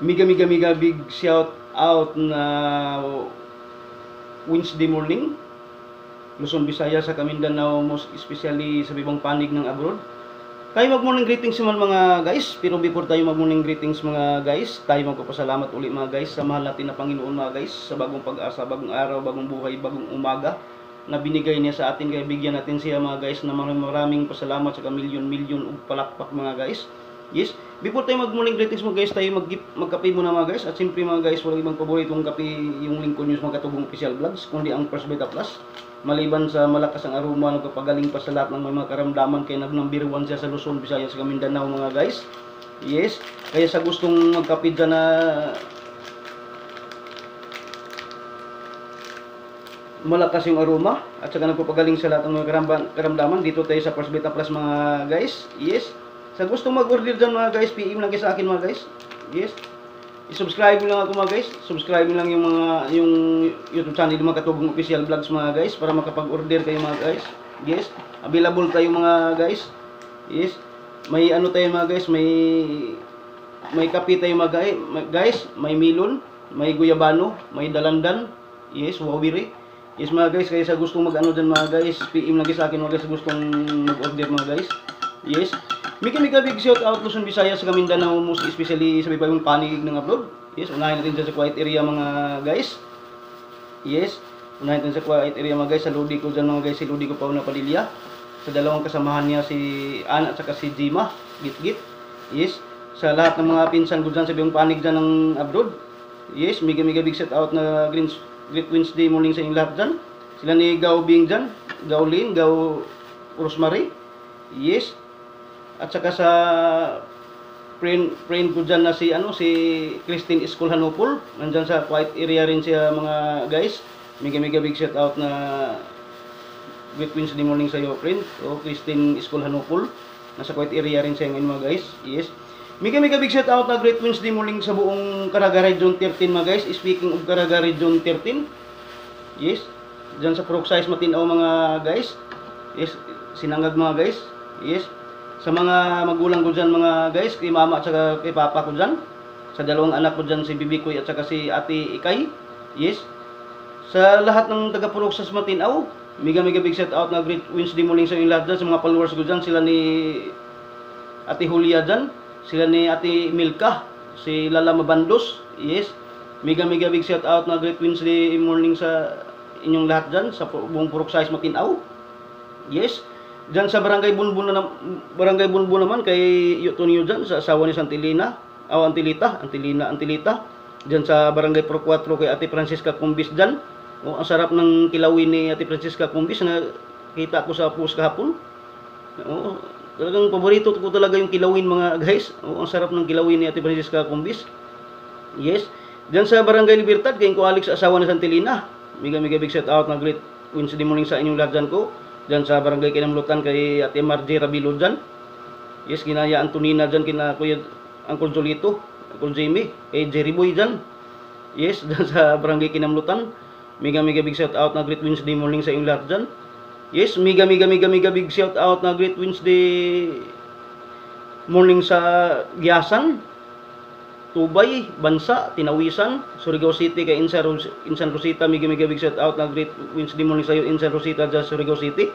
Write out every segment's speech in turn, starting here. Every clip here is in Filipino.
mega big shout out na Wednesday morning, Luzon, Visayas, sa Mindanao, most especially sa bibang panig ng abroad. Tayo mag-morning greetings naman mga guys, pero before tayo mag-morning greetings mga guys, tayo magpapasalamat uli mga guys sa mahal natin na Panginoon mga guys, sa bagong pag-asa, bagong araw, bagong buhay, bagong umaga na binigay niya sa atin, kaya bigyan natin siya mga guys na maraming pasalamat sa kamilyon-milyon ug palakpak mga guys. Yes, before tayo mag-morning greetings mga guys, tayo magkape muna mga guys. At siyempre mga guys, walang ibang paboritong kape yung Lincoln News mga katubong official vlogs, kundi ang First Beta Plus. Maliban sa malakas ang aroma, nagpapagaling pa sa lahat ng mga karamdaman, kaya nag-number 1 siya sa Luzon, Visayas, sa Mindanao mga guys. Yes, kaya sa gustong magkape dyan na malakas yung aroma at saka nagpapagaling sa lahat ng mga karamdaman, dito tayo sa First Beta Plus mga guys. Yes, sa gustong mag-order dyan mga guys, PM lang kayo sa akin mga guys. Yes, i-subscribe lang ako mga guys. Subscribe lang yung YouTube channel ng mga katubong official vlogs mga guys, para makapag-order kayo mga guys. Yes, available tayo mga guys. Yes, may ano tayo mga guys, may kape tayo mga guys, may melon, may guyabano, may dalandan. Yes, wawiri. Yes mga guys, kaya sa gustong mag-ano dyan mga guys, PM lang sa akin mga guys, sa gustong mag-order mga guys. Yes, mega big shout out Luzon, Visayas, sa Mindanao, most especially sa bibang panig ng abroad. Yes, unahin natin dyan sa quiet area mga guys. Yes, unahin natin sa quiet area mga guys, sa lodi ko dyan mga guys, si Lodi ko Pauna Padilla, sa dalawang kasamahan niya, si Ana at saka si Jima Git. Yes, sa lahat ng mga pinsan ko dyan sa bibang panig dyan ng abroad. Yes, mega big shout out na Great Wednesday morning sa inyong lahat dyan. Sila ni Gao Bing dyan, Gao Lin, Gao Rosemary. Yes, at saka sa friend ko dyan na si Christine Escolhanopol, nandyan sa quiet area rin siya mga guys. Mega big shout out na Great Wednesday morning sa iyo friend, o Christine Escolhanopol, nasa quiet area rin siya ngayon mga guys. Yes, mega big shout out na Great Wednesday morning sa buong Caraga Region 13 mga guys. Speaking of Caraga Region 13, yes, dyan sa Purok Size Matinaw mga guys. Yes, Sinangag mga guys. Yes, sa mga magulang ko dyan mga guys, kay mama at saka kay papa ko dyan, sa dalawang anak ko dyan, si Bibi Koy at saka si Ate Ikay. Yes, sa lahat ng taga Purok Size Matinaw, mega big shout out na Great Wednesday morning sa inyo lahat dyan. Sa mga followers ko dyan, sila ni Ate Julia dyan, sila ni Ate Milka, si Lala Mabandos. Yes, mega big shout out na Great Wednesday morning sa inyong lahat dyan, sa buong Purok Size Matinaw. Yes, dyan sa Barangay Bunbun naman kay Yutonio dyan, sa asawa ni Santilina, Antilita. Dyan sa Barangay Pro 4 kay Ate Francisca Cumbis dyan. O, ang sarap ng kilawin ni Ate Francisca Cumbis na kita ko sa post kahapon. O, talagang paborito ko talaga yung kilawin mga guys. O, ang sarap ng kilawin ni Ate Francisca Cumbis. Yes, dyan sa Barangay Libertad kay ko Alex, asawa ni Santilina. Mega big shout out na Great Wednesday morning sa inyong lahat dyan ko. Dyan sa Barangay Kinamlutan kay Ate Margie Rabilo dyan. Yes, kinaya Antonina dyan, kina Kuya Uncle Jolito, Uncle Jamie, kay Jerry Boy dyan. Yes, dyan sa Barangay Kinamlutan. Mega big shout out na Great Wednesday morning sa inyong lahat dyan. Yes, mega big shout out na Great Wednesday morning sa Giasan, Tubay, Bansa, Tinawisan, Surigao City kay Insan Rosita. Mega big shout out na Great Wednesday morning sa iyo Insan Rosita dyan sa Surigao City.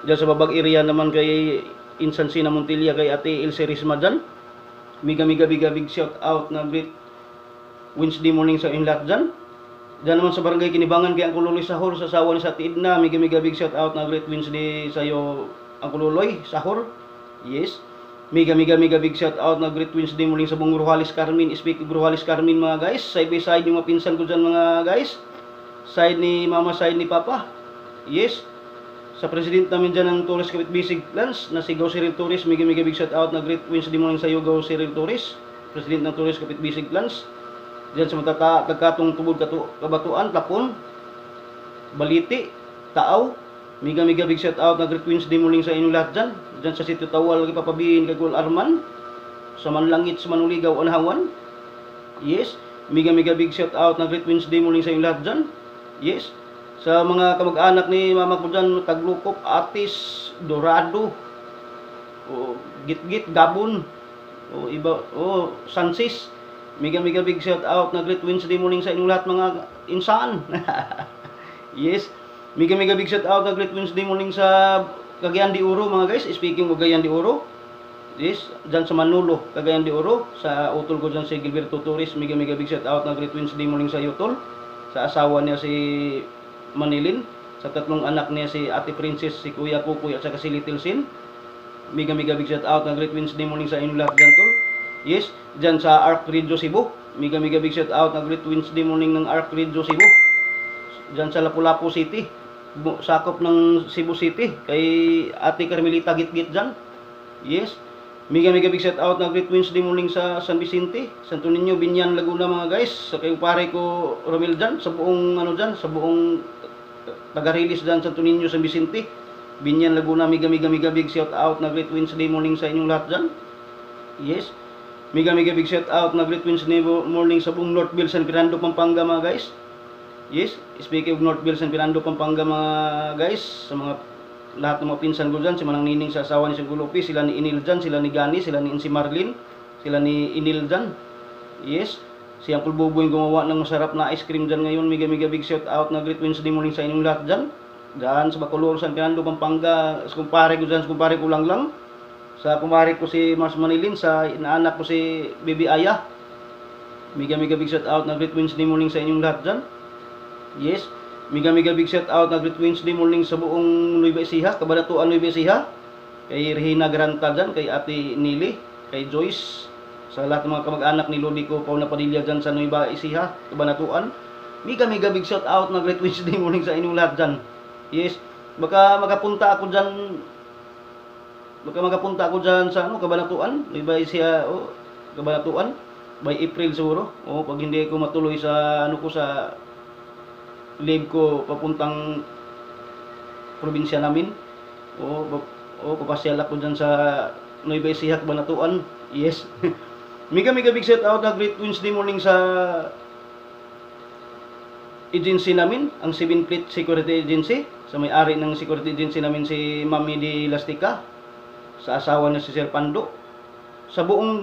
Dyan sa Babag area naman kay Insan Sina Montilla kay Ate Ilse Risma dyan. Mega big shout out na Great Wednesday morning sa inyong lahat dyan. Dyan naman sa Barangay Kinibangan kay Uncle Luloy Sahor, sa asawa ni sa Ate Edna. Mega big shout out na Great Wednesday sa iyo Uncle Luloy Sahor. Yes, mega big shout out na Great Wednesday morning sa buong Gruhalis Carmen. Speaking Gruhalis Carmen mga guys, side by side yung mga pinsan ko dyan mga guys, side ni mama, side ni papa. Yes, sa president namin dyan ng Torres Kapit Bisig Lands na si Gao Cyril Torres. Mega big shout out na Great Wednesday morning sa iyo Gao Cyril Torres, president ng Torres Kapit Bisig Lands. Dyan sa tagkatong tubod Kabatuan, Tapon, Baliti, Taaw. Mega big shout out na Great Wednesday morning sa inyong lahat dyan. Dyan sa Sitio Tawal, Papabiin, Kagul Arman, sa Manlangit, sa Manuligaw, Anahawan. Yes, mega big shout out na Great Wednesday morning sa inyong lahat dyan. Yes, sa mga kamag-anak ni mama ko dyan, Taglukop, Atis, Dorado, o Gitgit, Gabon, o iba, o Sansis. Mega big shout out na Great Wednesday morning sa inyong lahat mga insan. Yes. Mega big shout out na Great Wednesday morning sa Cagayan de Oro mga guys. Speaking of Cagayan de Oro, yes, dyan sa Manolo, Cagayan de Oro, sa utol ko dyan si Gilberto Torres. Mega big shout out na Great Wednesday morning sa utol. Sa asawa niya si Manilin, sa tatlong anak niya si Ate Princess, si Kuya Kukoy at saka si Little Sin. Mega big shout out na Great Wednesday morning sa inyong lahat dyan tol. Yes, dyan sa Arc Radio Cebu. Mega big shout out na Great Wednesday morning ng Arc Radio Cebu. Dyan sa Lapu-Lapu City, sakop ng Cebu City, kay Ate Carmelita Gitgit dyan. Yes, mega big shout out na Great Wednesday morning sa San Vicente, Santo Niño, Binyan, Laguna mga guys. Sa kayo pare ko Romel dyan, sa buong ano dyan, sa buong taga-release dyan, Santo Niño, San Vicente, Binyan, Laguna. Mega big shout out na Great Wednesday morning sa inyong lahat dyan. Yes, mega big shout out na Great Wednesday morning sa buong Northville, San Fernando, Pampanga mga guys. Yes, speaking of Northville, San Fernando, Pampanga mga guys, sa mga lahat ng mga pinsan ko dyan, si Manang Nining sa asawa ni Sigulopi, sila ni Inil dyan, sila ni Gani, sila ni Insi Marlin, sila ni Inil dyan. Yes, si Uncle Boboy gumawa ng masarap na ice cream dyan ngayon. Mega big shout out na Great Wednesday morning sa inyong lahat dyan. Dyan sa Bacolor, San Fernando, Pampanga, sa kumpare ko dyan, sa kumpare ko lang. Sa kumpare ko si Mars Manilin, sa inaanak ko si Baby Aya. Mega big shout out na Great Wednesday morning sa inyong lahat dyan. Yes, mega big shout out na Great Wednesday morning sa buong Nueva Ecija, Cabanatuan, Nueva Ecija. Kay Regina Granta dyan, kay Ate Nili, kay Joyce, sa lahat ng mga kamag-anak ni Lodi ko, Paula Padilla dyan sa Nueva Ecija, Cabanatuan. Mega big shout out na Great Wednesday morning sa inyong lahat dyan. Yes, baka makapunta ako dyan sa ano, Cabanatuan, Nueva Ecija, Cabanatuan, by April siguro. Pag hindi ko matuloy sa ano ko sa live ko papuntang probinsya namin, papasyal ako dyan sa Nueva Ecija, Cabanatuan. Yes. Mega big shout out na Great Wednesday morning sa agency namin, ang 7 Fleet Security Agency, sa may-ari ng security agency namin si Mami Di Lastica, sa asawa niya si Sir Pando, sa buong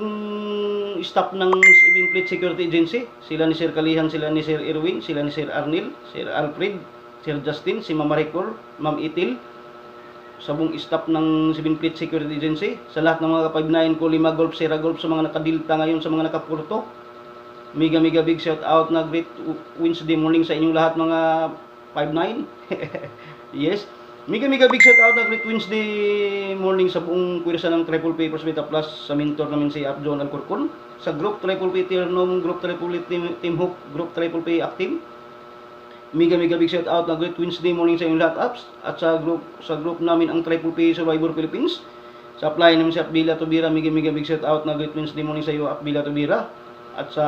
staff ng 7 Fleet Security Agency, sila ni Sir Kalihan, sila ni Sir Erwin, sila ni Sir Arnil, Sir Alfred, Sir Justin, si Ma'am Maricor, Ma'am Itil, sa buong staff ng 7 Fleet Security Agency, sa lahat ng mga kapag-9 ko, 5 Golf, Sierra Golf, sa mga nakadilta ngayon, sa mga nakapurto. Mega big shout out na Great Wednesday morning sa inyong lahat mga 5-9. Yes, mega big shout out na Great Wednesday morning sa buong pwersa ng Triple P Prosperity Plus, sa mentor namin si Abjon Alcorcon, sa group Triple P Tiernom, group Triple P Team Hook, group Triple P Active. Mega big shout out na Great Wednesday morning sa inyong lahat apps, at sa group namin ang Triple P Survivor Philippines, sa apply namin si Apbila Tubira. Mega big shout out na Great Wednesday morning sa iyo Apbila Tubira, at sa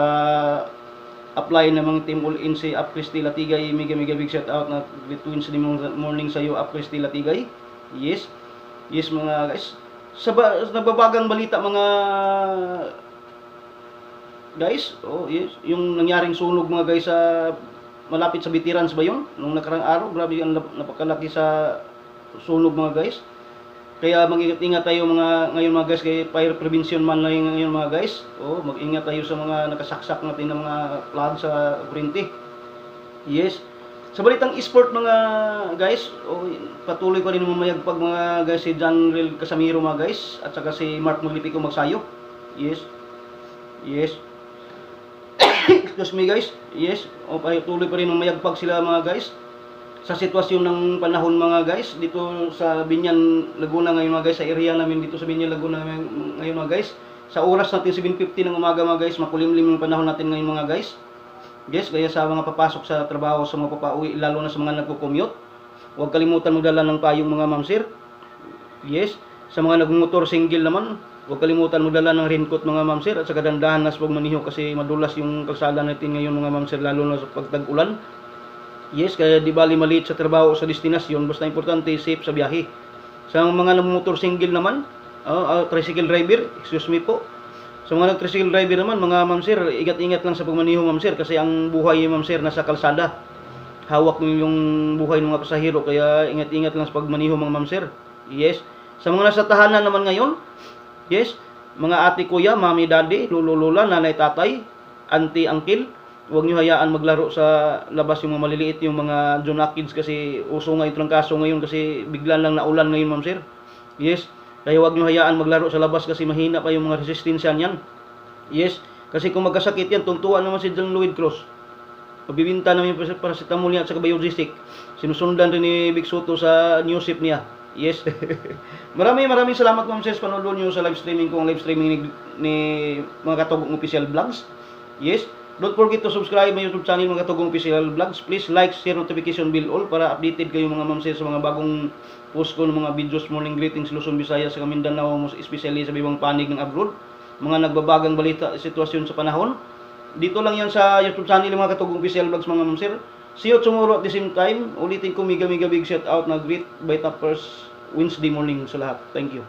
apply namang Team All In si Ap Christy Latigay. Mega big shout out na Great Wednesday morning sa iyo Ap Christy Latigay. Yes mga guys, sa nababagang balita mga guys, yes, yung nangyaring sunog mga guys sa malapit sa Veterans ba yun? Nung nakarang araw, grabe yung napakalaki sa sunog mga guys. Kaya mag-ingat tayo ngayon mga guys, kay fire prevention man lang ngayon mga guys. Mag-ingat tayo sa mga nakasaksak natin ng mga plug sa kuryente. Yes. Sa balitang e-sport mga guys, patuloy pa rin mamayagpag mga guys si John Real Casamiro mga guys, at saka si Mark Maglipico Magsayo. Yes. Excuse me guys. Yes, tuloy pa rin mamayagpag sila mga guys sa sitwasyon ng panahon mga guys dito sa Binyan, Laguna ngayon mga guys, sa area namin dito sa Binyan, Laguna ngayon mga guys. Sa oras natin 7:50 ng umaga mga guys, makulimlim yung panahon natin ngayon mga guys. Yes, kaya sa mga papasok sa trabaho, sa mga papauwi, lalo na sa mga nagko-commute, huwag kalimutan magdala ng payong mga ma'am sir. Yes, sa mga nagmotor single naman, huwag kalimutan magdala ng raincoat mga ma'am sir, at sa kadandahan nas huwag maniho kasi madulas yung kalsada natin ngayon mga ma'am sir, lalo na sa pagtag-ulan. Yes, kaya di bali maliit sa trabaho o sa destinasyon, basta importante safe sa biyahe. Sa mga nagmotor single naman, tricycle driver, excuse me po. Sa mga tricycle driver naman, mga ma'am sir, ingat-ingat lang sa pagmaniho ma'am sir, kasi ang buhay ma'am sir nasa kalsada. Hawak yung buhay ng mga pasahero, kaya ingat-ingat lang sa pagmaniho mga ma'am sir. Yes. Sa mga nasa tahanan naman ngayon, yes, mga ate kuya, mami daddy, lolo lola, nanay tatay, auntie, uncle. Huwag nyo hayaan maglaro sa labas yung mga maliliit, yung mga Juna kids kasi uso nga yung trangkaso ngayon kasi bigla lang naulan ngayon, ma'am sir. Yes, kaya huwag nyo hayaan maglaro sa labas kasi mahina pa yung mga resistensya niyan. Yes, kasi kung magkasakit yan, tuntuan naman si John Lloyd Cross. Pabibinta namin yung paracetamol niya at saka biologistic. Sinusundan rin ni Big Soto sa newsip niya. Yes. maraming salamat, ma'am sir, sa panonood nyo sa live streaming ko, ang live streaming ni mga Katugong Official Vlogs. Yes. Don't forget to subscribe my YouTube channel, mga Katugong Official Vlogs. Please like, share, notification bell all para updated kayo mga ma'am sir sa mga bagong post ko ng mga videos, morning greetings, Luzon, Visayas, sa Mindanao, most especially sa ibang panig ng abroad. Mga nagbabagang balita, sitwasyon sa panahon. Dito lang yan sa YouTube channel, mga Katugong Official Vlogs, mga ma'am sir. See you tomorrow at the same time. Ulitin ko, mega big shout out na great by top first Wednesday morning sa lahat. Thank you.